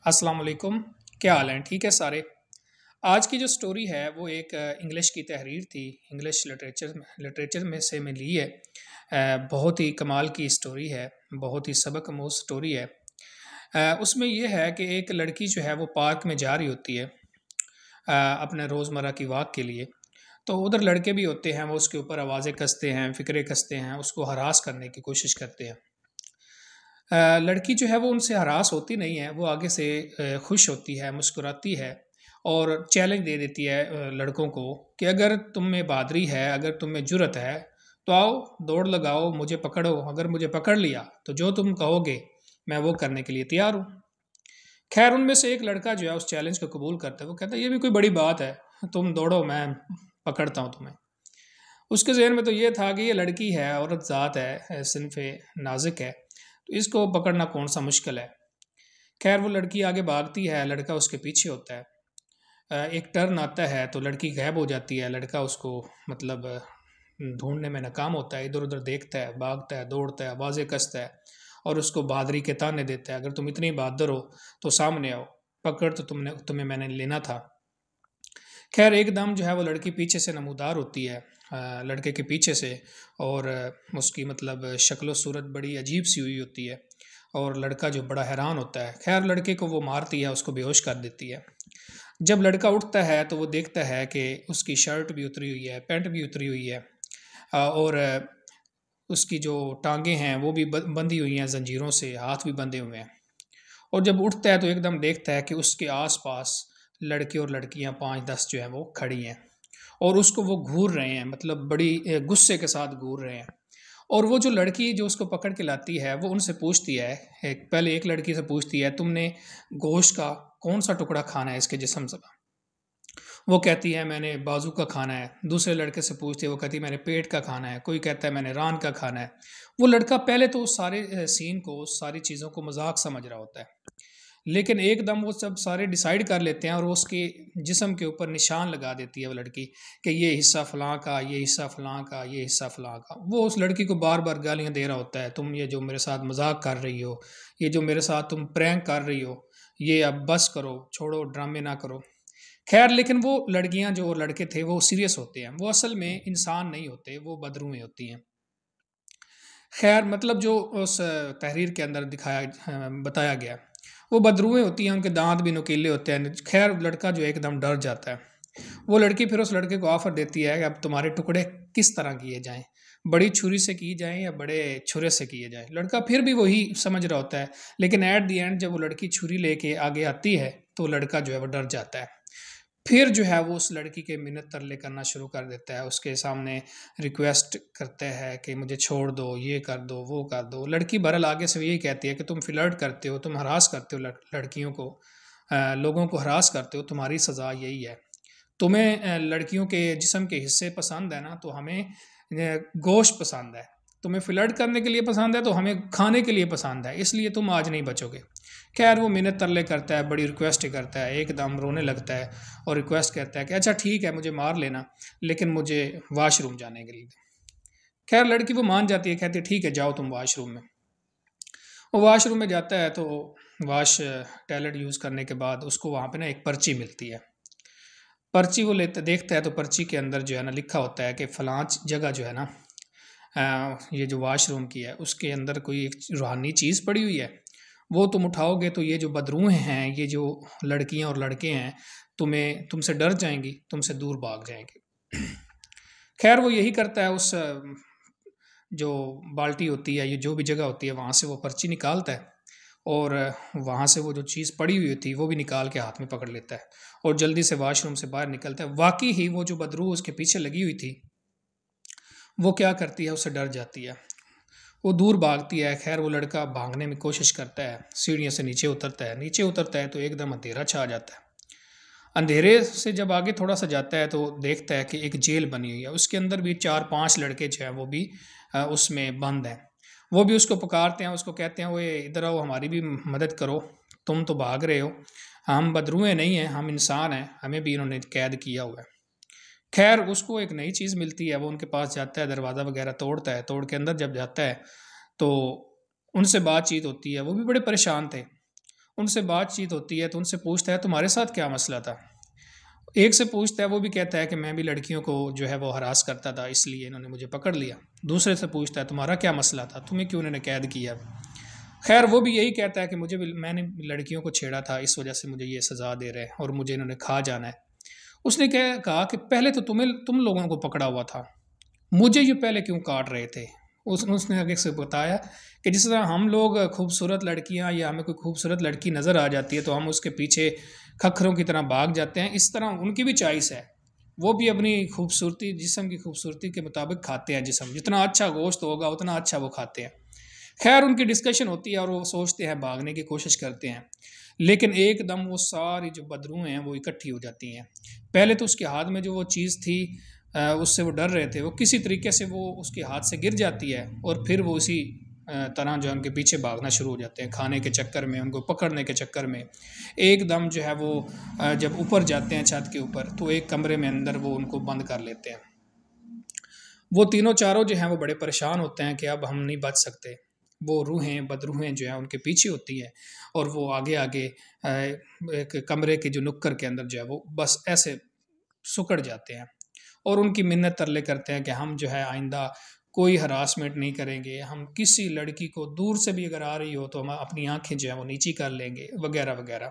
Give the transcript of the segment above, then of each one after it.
السلام علیکم۔ کیا حال ہیں؟ ٹھیک ہے سارے؟ آج کی جو سٹوری ہے وہ ایک انگلش کی تحریر تھی، انگلش لٹریچر میں سے میں لی ہے۔ بہت ہی کمال کی سٹوری ہے، بہت ہی سبق آموز سٹوری ہے۔ اس میں یہ ہے کہ ایک لڑکی جو ہے وہ پارک میں جا رہی ہوتی ہے اپنے روزمرہ کی واک کے لیے۔ تو ادھر لڑکے بھی ہوتے ہیں، وہ اس کے اوپر آوازیں کستے ہیں، فکرے کستے ہیں، اس کو ہراس کرنے کی کوشش کرتے ہیں۔ لڑکی جو ہے وہ ان سے ہراس ہوتی نہیں ہے، وہ آگے سے خوش ہوتی ہے، مسکراتی ہے اور چیلنج دے دیتی ہے لڑکوں کو کہ اگر تم میں بہادری ہے، اگر تم میں جرت ہے تو آؤ، دوڑ لگاؤ، مجھے پکڑو، اگر مجھے پکڑ لیا تو جو تم کہو گے میں وہ کرنے کے لیے تیار ہوں۔ خیر ان میں سے ایک لڑکا جو ہے اس چیلنج کو قبول کرتا ہے، وہ کہتا ہے یہ بھی کوئی بڑی بات ہے، تم دوڑو، میں پکڑتا ہوں تمہیں۔ اس کے ذہن میں تو یہ تھا کہ یہ لڑکی ہے، عورت ذات ہے، صنف نازک ہے، تو اس کو پکڑنا کون سا مشکل ہے۔ خیر وہ لڑکی آگے بھاگتی ہے، لڑکا اس کے پیچھے ہوتا ہے۔ ایک ٹرن آتا ہے تو لڑکی غائب ہو جاتی ہے، لڑکا اس کو مطلب ڈھونڈنے میں ناکام ہوتا ہے، ادھر ادھر دیکھتا ہے، بھاگتا ہے، دوڑتا ہے، آوازیں کستا ہے اور اس کو بہادری کے تانے دیتا ہے، اگر تم اتنی بہادر ہو تو سامنے آؤ، پکڑ تو تمہیں میں نے لینا تھا۔ خیر ایک دم جو ہے وہ لڑکی پیچھے سے نمودار ہوتی ہے، لڑکے کے پیچھے سے، اور اس کی مطلب شکل و صورت بڑی عجیب سی ہوئی ہوتی ہے اور لڑکا جو بڑا حیران ہوتا ہے۔ خیر لڑکے کو وہ مارتی ہے، اس کو بے ہوش کر دیتی ہے۔ جب لڑکا اٹھتا ہے تو وہ دیکھتا ہے کہ اس کی شرٹ بھی اتری ہوئی ہے، پینٹ بھی اتری ہوئی ہے، اور اس کی جو ٹانگیں ہیں وہ بھی بندھی ہوئی ہیں زنجیروں سے، ہاتھ بھی بندھے ہوئے ہیں۔ اور جب اٹھتا ہے تو ایک دم دیکھتا ہے کہ اس کے آس پاس لڑکے اور لڑکیاں 5-10 جو ہیں وہ کھڑی ہیں اور اس کو وہ گھور رہے ہیں، مطلب بڑی غصے کے ساتھ گھور رہے ہیں۔ اور وہ جو لڑکی جو اس کو پکڑ کے لاتی ہے وہ ان سے پوچھتی ہے، پہلے ایک لڑکی سے پوچھتی ہے تم نے گوشت کا کون سا ٹکڑا کھانا ہے اس کے جسم سے؟ وہ کہتی ہے میں نے بازو کا کھانا ہے۔ دوسرے لڑکے سے پوچھتی ہے، وہ کہتی ہے میں نے پیٹ کا کھانا ہے۔ کوئی کہتا ہے میں نے ران کا کھانا ہے۔ وہ لڑکا پہلے تو اس سارے سین کو، اس ساری چیزوں کو مذاق سمجھ رہا ہوتا ہے، لیکن ایک دم وہ سب سارے ڈیسائیڈ کر لیتے ہیں اور وہ اس کے جسم کے اوپر نشان لگا دیتی ہے وہ لڑکی کہ یہ حصہ فلاں کا، یہ حصہ فلاں کا، یہ حصہ فلاں کا۔ وہ اس لڑکی کو بار بار گالیاں دے رہا ہوتا ہے، تم یہ جو میرے ساتھ مذاق کر رہی ہو، یہ جو میرے ساتھ تم پرینک کر رہی ہو، یہ اب بس کرو، چھوڑو، ڈرامے نہ کرو۔ خیر لیکن وہ لڑکیاں جو لڑکے تھے وہ سیریس ہوتے ہیں، وہ اصل میں انسان نہیں ہوتے، وہ بدروئیں ہوتی ہیں۔ خیر مطلب جو اس تحریر کے اندر بتایا گیا وہ بدروئیں ہوتی ہیں، ان کے دانت بھی نکیلے ہوتے ہیں۔ خیر لڑکا جو ایک دم ڈر جاتا ہے۔ وہ لڑکی پھر اس لڑکے کو آفر دیتی ہے کہ اب تمہارے ٹکڑے کس طرح کیے جائیں، بڑی چھری سے کیے جائیں یا بڑے چھرے سے کیے جائیں۔ لڑکا پھر بھی وہی سمجھ رہا ہوتا ہے، لیکن ایٹ دی اینڈ جب وہ لڑکی چھری لے کے آگے آتی ہے تو لڑکا جو ہے وہ ڈر جاتا ہے۔ پھر جو ہے وہ اس لڑکی کے منت ترلے کرنا شروع کر دیتا ہے، اس کے سامنے ریکویسٹ کرتا ہے کہ مجھے چھوڑ دو، یہ کر دو، وہ کر دو۔ لڑکی بہرحال آگے سے یہی کہتی ہے کہ تم فلرٹ کرتے ہو، تم ہراس کرتے ہو لڑکیوں کو، لوگوں کو ہراس کرتے ہو، تمہاری سزا یہی ہے۔ تمہیں لڑکیوں کے جسم کے حصے پسند ہے نا، تو ہمیں گوشت پسند ہے۔ تمہیں فلرٹ کرنے کے لیے پسند ہے تو ہمیں کھانے کے لیے پسند ہے، اس لیے تم آج نہیں بچو گے۔ خیر وہ منت ترلے کرتا ہے، بڑی ریکویسٹ کرتا ہے، ایک دم رونے لگتا ہے اور ریکویسٹ کرتا ہے کہ اچھا ٹھیک ہے مجھے مار لینا، لیکن مجھے واش روم جانے کے لیے۔ خیر لڑکی وہ مان جاتی ہے، کہتی ہے ٹھیک ہے جاؤ تم واش روم میں۔ وہ واش روم میں جاتا ہے تو واش ٹوائلٹ یوز کرنے کے بعد اس کو وہاں پہ نا ایک پرچی ملتی ہے۔ پرچی وہ دیکھتا ہے تو پرچی کے اندر جو ہے نا لکھا ہوتا ہے کہ فلاں جگہ جو ہے نا، یہ جو واش روم کی ہے اس کے اندر کوئی ایک روحانی چیز پڑی ہوئی ہے، وہ تم اٹھاؤ گے تو یہ جو بدروہیں ہیں، یہ جو لڑکیاں اور لڑکے ہیں، تم سے ڈر جائیں گی، تم سے دور بھاگ جائیں گے۔ خیر وہ یہی کرتا ہے، اس جو بالٹی ہوتی ہے، یہ جو بھی جگہ ہوتی ہے وہاں سے وہ پرچی نکالتا ہے اور وہاں سے وہ جو چیز پڑی ہوئی تھی وہ بھی نکال کے ہاتھ میں پکڑ لیتا ہے اور جلدی سے واش روم سے باہر نکلتا ہے۔ واقعی ہی وہ جو بدرو اس کے پیچھے لگی ہوئی تھی وہ کیا کرتی ہے، اسے ڈر جاتی ہے، وہ دور بھاگتی ہے۔ خیر وہ لڑکا بھاگنے میں کوشش کرتا ہے، سیڑھیوں سے نیچے اترتا ہے تو ایک دم اندھیرا چھا جاتا ہے۔ اندھیرے سے جب آگے تھوڑا سا جاتا ہے تو دیکھتا ہے کہ ایک جیل بنی ہوئی ہے، اس کے اندر بھی 4-5 لڑکے جو ہیں وہ بھی اس میں بند ہیں۔ وہ بھی اس کو پکارتے ہیں، اس کو کہتے ہیں وہ ادھر آؤ، ہماری بھی مدد کرو، تم تو بھاگ رہے ہو، ہم بدروئے نہیں ہیں، ہم انسان ہیں، ہمیں بھی انہوں نے قید کیا ہوا ہے۔ خیر اس کو ایک نئی چیز ملتی ہے، وہ ان کے پاس جاتا ہے، دروازہ وغیرہ توڑتا ہے، توڑ کے اندر جب جاتا ہے تو ان سے بات چیت ہوتی ہے۔ وہ بھی بڑے پریشان تھے، ان سے بات چیت ہوتی ہے تو ان سے پوچھتا ہے تمہارے ساتھ کیا مسئلہ تھا. ایک سے پوچھتا ہے، وہ بھی کہتا ہے کہ میں بھی لڑکیوں کو جو ہے وہ ہراس کرتا تھا، اس لیے انہوں نے مجھے پکڑ لیا. دوسرے سے پوچھتا ہے تمہارا کیا مسئلہ تھا، تمہیں کیوں انہوں نے قید کیا. خیر وہ بھی یہی کہتا ہے کہ مجھے بھی میں نے لڑکیوں کو چھیڑا تھا، اس وجہ سے مجھے یہ سزا دے رہے ہیں اور مجھے انہوں نے کھا جانا ہے. اس نے کہا کہ پہلے تو تم لوگوں کو پکڑا ہوا تھا، مجھے یہ پہلے کیوں کاٹ رہے تھے. اس نے آگے سے بتایا کہ جس طرح ہم لوگ خوبصورت لڑکیاں یا ہمیں کوئی خوبصورت لڑکی نظر آ جاتی ہے تو ہم اس کے پیچھے کھکھروں کی طرح بھاگ جاتے ہیں، اس طرح ان کی بھی چوائس ہے، وہ بھی اپنی خوبصورتی، جسم کی خوبصورتی کے مطابق کھاتے ہیں. جسم جتنا اچھا گوشت ہوگا اتنا اچھا وہ کھاتے ہیں. خیر ان کی ڈسکشن ہوتی ہے اور وہ سوچتے ہیں، بھاگنے کی کوشش کرتے ہیں، لیکن ایک دم وہ ساری جو بدروہیں ہیں وہ اکٹھی ہو جاتی ہیں. پہلے تو اس کے ہاتھ میں جو وہ چیز تھی اس سے وہ ڈر رہے تھے، وہ کسی طریقے سے وہ اس کے ہاتھ سے گر جاتی ہے اور پھر وہ اسی طرح جو ہے ان کے پیچھے بھاگنا شروع ہو جاتے ہیں، کھانے کے چکر میں، ان کو پکڑنے کے چکر میں. ایک دم جو ہے وہ جب اوپر جاتے ہیں چھت کے اوپر تو ایک کمرے میں اندر وہ ان کو بند کر لیتے ہیں. وہ تینوں چاروں جو ہیں وہ بڑے پریشان ہوتے ہیں کہ اب ہم نہیں بچ سکتے. وہ روحیں بدروحیں جو ہیں ان کے پیچھے ہوتی ہیں اور وہ آگے آگے ایک کمرے کے جو نکر کے اندر جو ہے وہ بس ایسے سکڑ جاتے ہیں اور ان کی منت ترلے کرتے ہیں کہ ہم جو ہے آئندہ کوئی ہراسمنٹ نہیں کریں گے، ہم کسی لڑکی کو دور سے بھی اگر آ رہی ہو تو ہم اپنی آنکھیں جو ہیں وہ نیچی کر لیں گے وغیرہ وغیرہ.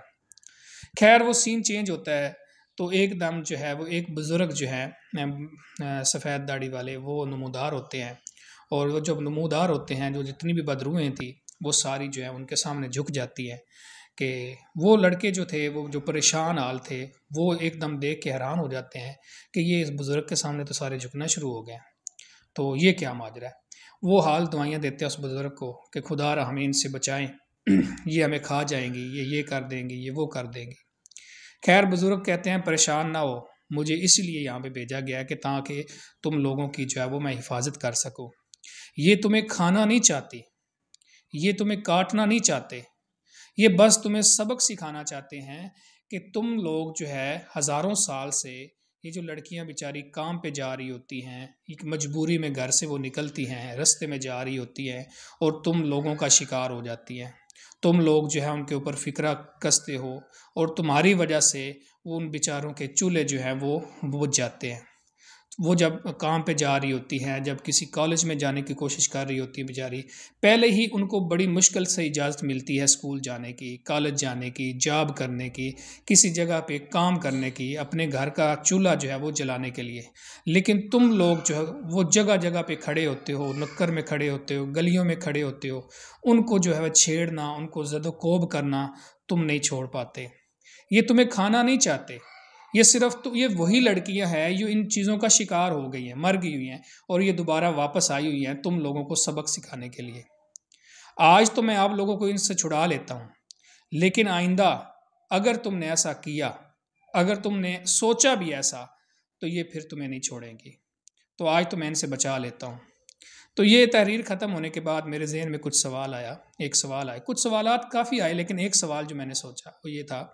خیر وہ سین چینج ہوتا ہے تو ایک دم جو ہے وہ ایک بزرگ جو ہے سفید داڑھی والے وہ نمودار ہوتے ہیں، اور وہ جب نمودار ہوتے ہیں جو جتنی بھی بدروہیں تھیں وہ ساری جو ہے ان کے سامنے جھک جاتی ہیں کہ وہ لڑکے جو تھے، وہ جو پریشان حال تھے، وہ ایک دم دیکھ کے حیران ہو جاتے ہیں کہ یہ اس بزرگ کے سامنے تو سارے جھکنا شروع ہو گئے، تو یہ کیا ماجرا ہے. وہ حال دعائیاں دیتے ہیں اس بزرگ کو کہ خدا را ہمیں ان سے بچائیں، یہ ہمیں کھا جائیں گی، یہ کر دیں گی، یہ وہ کر دیں گی. خیر بزرگ کہتے ہیں پریشان نہ ہو، مجھے اس لیے یہاں پہ بھیجا گیا ہے کہ تاکہ تم لوگوں کی جو ہے وہ میں حفاظت کر سکوں. یہ تمہیں کھانا نہیں چاہتی، یہ تمہیں کاٹنا نہیں چاہتے، یہ بس تمہیں سبق سکھانا چاہتے ہیں کہ تم لوگ جو ہے ہزاروں سال سے یہ جو لڑکیاں بیچاری کام پہ جا رہی ہوتی ہیں، ایک مجبوری میں گھر سے وہ نکلتی ہیں، رستے میں جا رہی ہوتی ہیں اور تم لوگوں کا شکار ہو جاتی ہیں. تم لوگ جو ہے ان کے اوپر فکرہ کستے ہو اور تمہاری وجہ سے وہ ان بیچاروں کے چولہے جو ہیں وہ بجھ جاتے ہیں. وہ جب کام پہ جا رہی ہوتی ہیں، جب کسی کالج میں جانے کی کوشش کر رہی ہوتی ہے بیچاری، پہلے ہی ان کو بڑی مشکل سے اجازت ملتی ہے اسکول جانے کی، کالج جانے کی، جاب کرنے کی، کسی جگہ پہ کام کرنے کی، اپنے گھر کا چولہا جو ہے وہ جلانے کے لیے. لیکن تم لوگ جو ہے وہ جگہ جگہ پہ کھڑے ہوتے ہو، نکر میں کھڑے ہوتے ہو، گلیوں میں کھڑے ہوتے ہو، ان کو جو ہے وہ چھیڑنا، ان کو زد و کوب کرنا تم نہیں چھوڑ پاتے. یہ تمہیں کھانا نہیں چاہتے، یہ صرف تو یہ وہی لڑکیاں ہیں جو ان چیزوں کا شکار ہو گئی ہیں، مر گئی ہوئی ہیں اور یہ دوبارہ واپس آئی ہوئی ہیں تم لوگوں کو سبق سکھانے کے لیے. آج تو میں آپ لوگوں کو ان سے چھڑا لیتا ہوں، لیکن آئندہ اگر تم نے ایسا کیا، اگر تم نے سوچا بھی ایسا، تو یہ پھر تمہیں نہیں چھوڑیں گی. تو آج تو میں ان سے بچا لیتا ہوں. تو یہ تحریر ختم ہونے کے بعد میرے ذہن میں کچھ سوال آیا، ایک سوال آئے، کچھ سوالات کافی آئے لیکن ایک سوال جو میں نے سوچا وہ یہ تھا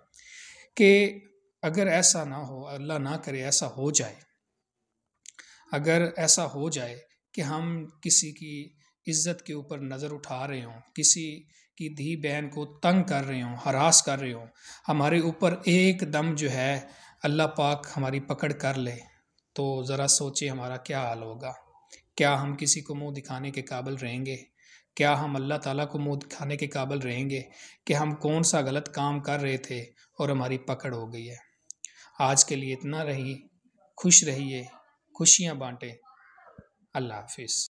کہ اگر ایسا نہ ہو، اللہ نہ کرے ایسا ہو جائے، اگر ایسا ہو جائے کہ ہم کسی کی عزت کے اوپر نظر اٹھا رہے ہوں، کسی کی دھی بہن کو تنگ کر رہے ہوں، ہراس کر رہے ہوں، ہمارے اوپر ایک دم جو ہے اللہ پاک ہماری پکڑ کر لے، تو ذرا سوچے ہمارا کیا حال ہوگا. کیا ہم کسی کو منہ دکھانے کے قابل رہیں گے؟ کیا ہم اللہ تعالیٰ کو منہ دکھانے کے قابل رہیں گے کہ ہم کون سا غلط کام کر رہے تھے اور ہماری پکڑ ہو گئی ہے؟ آج کے لیے اتنا رہی، خوش رہیے، خوشیاں بانٹیں. اللہ حافظ.